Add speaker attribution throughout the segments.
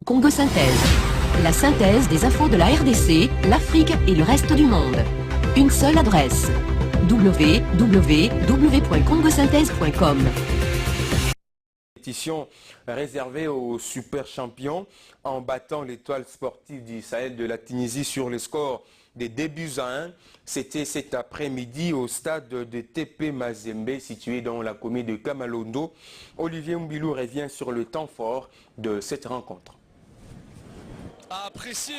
Speaker 1: Congo Synthèse. La synthèse des infos de la RDC, l'Afrique et le reste du monde. Une seule adresse. www.congosynthèse.com.
Speaker 2: Compétition réservée aux super champions en battant l'étoile sportive du Sahel de la Tunisie sur le score des 2-1. C'était cet après-midi au stade de TP Mazembe situé dans la commune de Kamalondo. Olivier Mbilou revient sur le temps fort de cette rencontre.
Speaker 3: A apprécié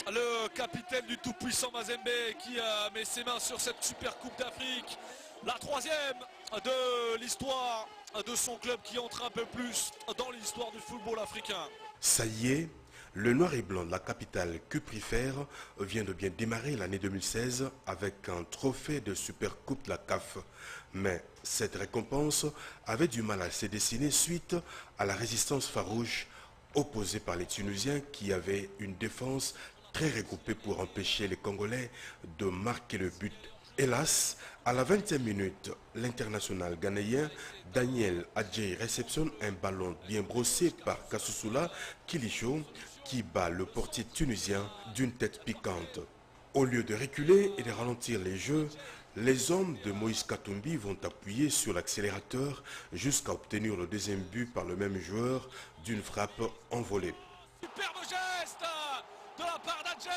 Speaker 3: le capitaine du tout-puissant Mazembe qui met ses mains sur cette super coupe d'Afrique. La troisième de l'histoire de son club qui entre un peu plus dans l'histoire du football africain.
Speaker 4: Ça y est, le noir et blanc de la capitale cuprifère vient de bien démarrer l'année 2016 avec un trophée de Super Coupe de la CAF. Mais cette récompense avait du mal à se dessiner suite à la résistance farouche opposée par les Tunisiens qui avaient une défense très regroupée pour empêcher les Congolais de marquer le but. Hélas, à la 20e minute, l'international ghanéen Daniel Adjei réceptionne un ballon bien brossé par Kassoussoula Kilicho qui bat le portier tunisien d'une tête piquante. Au lieu de reculer et de ralentir les jeux, les hommes de Moïse Katumbi vont appuyer sur l'accélérateur jusqu'à obtenir le deuxième but par le même joueur d'une frappe envolée.
Speaker 3: Superbe geste de la part d'Adjei.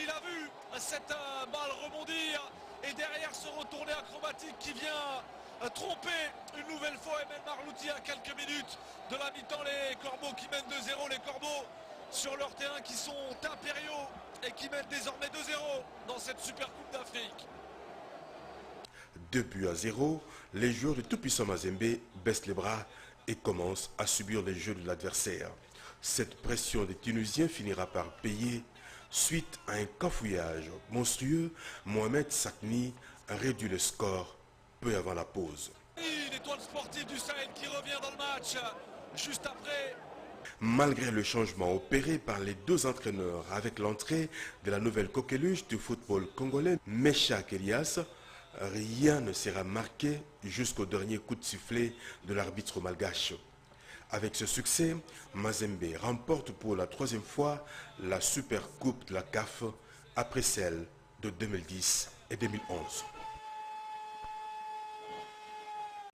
Speaker 3: Il a vu cette balle rebondir et derrière ce retourné acrobatique qui vient tromper une nouvelle fois Emel Marlouti à quelques minutes de la mi-temps. Les Corbeaux qui mènent 2-0, les Corbeaux sur leur terrain qui sont impériaux et qui mènent désormais 2-0 dans cette super coupe d'Afrique.
Speaker 4: 2-0, les joueurs du tout-puissant Mazembe baissent les bras et commencent à subir les jeux de l'adversaire. Cette pression des Tunisiens finira par payer. Suite à un cafouillage monstrueux, Mohamed Sakni réduit le score peu avant la pause.
Speaker 3: L'étoile sportive du Sahel qui revient dans le match juste après.
Speaker 4: Malgré le changement opéré par les deux entraîneurs avec l'entrée de la nouvelle coqueluche du football congolais, Meshak Elias, rien ne sera marqué jusqu'au dernier coup de sifflet de l'arbitre malgache. Avec ce succès, Mazembe remporte pour la troisième fois la Super Coupe de la CAF après celle de 2010 et 2011.